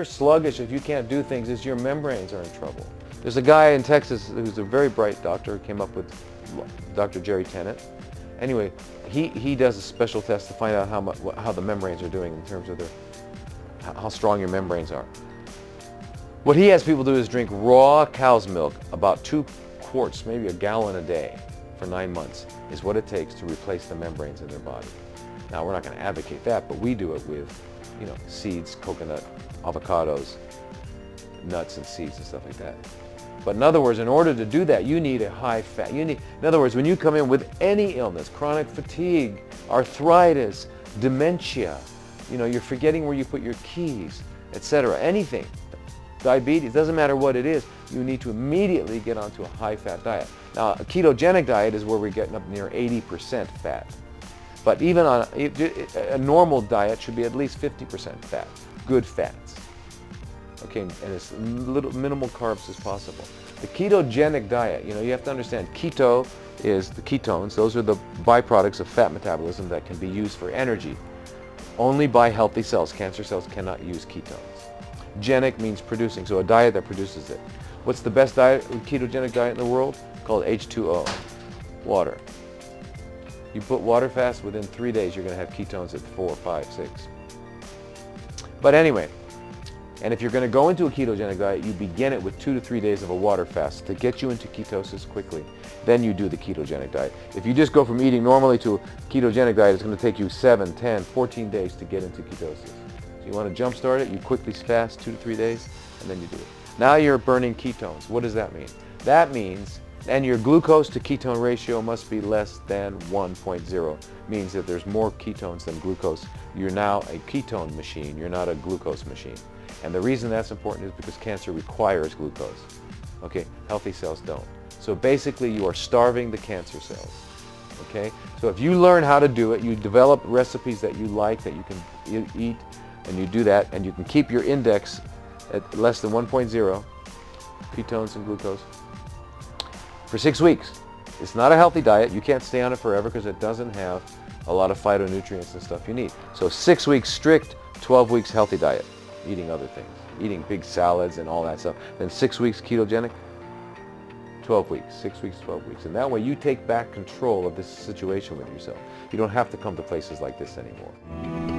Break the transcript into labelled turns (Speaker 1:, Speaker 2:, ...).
Speaker 1: you're sluggish, if you can't do things, it's your membranes are in trouble. There's a guy in Texas who's a very bright doctor, came up with Dr. Jerry Tennant. Anyway, he does a special test to find out how the membranes are doing in terms of how strong your membranes are. What he has people do is drink raw cow's milk, about 2 quarts, maybe a gallon a day for 9 months, is what it takes to replace the membranes in their body. Now, we're not going to advocate that, but we do it with, seeds, coconut, avocados, nuts and seeds and stuff like that. But in other words, in order to do that, you need a high fat. In other words, when you come in with any illness, chronic fatigue, arthritis, dementia, you're forgetting where you put your keys, etc., anything, diabetes, doesn't matter what it is, you need to immediately get onto a high-fat diet. Now, a ketogenic diet is where we're getting up near 80% fat. But even on a normal diet should be at least 50% fat, good fats. Okay, and as minimal carbs as possible. The ketogenic diet, you have to understand, keto is the ketones. Those are the byproducts of fat metabolism that can be used for energy. Only by healthy cells. Cancer cells cannot use ketones. Genic means producing, so a diet that produces it. What's the best diet, ketogenic diet in the world? Called H2O, water. You put water fast, within 3 days you're going to have ketones at 4, 5, 6. But anyway, and if you're going to go into a ketogenic diet, you begin it with 2 to 3 days of a water fast to get you into ketosis quickly. Then you do the ketogenic diet. If you just go from eating normally to a ketogenic diet, it's going to take you 7, 10, 14 days to get into ketosis. So you want to jumpstart it, you quickly fast 2 to 3 days, and then you do it. Now you're burning ketones. What does that mean? That means, and your glucose to ketone ratio must be less than 1.0. Means that there's more ketones than glucose. You're now a ketone machine. You're not a glucose machine. And the reason that's important is because cancer requires glucose. Okay, healthy cells don't. So basically you are starving the cancer cells. Okay, so if you learn how to do it, you develop recipes that you like, that you can eat, and you do that, and you can keep your index at less than 1.0, ketones and glucose, for 6 weeks. It's not a healthy diet. You can't stay on it forever because it doesn't have a lot of phytonutrients and stuff you need. So 6 weeks strict, 12 weeks healthy diet, eating other things, eating big salads and all that stuff. Then 6 weeks ketogenic, 12 weeks, 6 weeks, 12 weeks. And that way you take back control of this situation with yourself. You don't have to come to places like this anymore.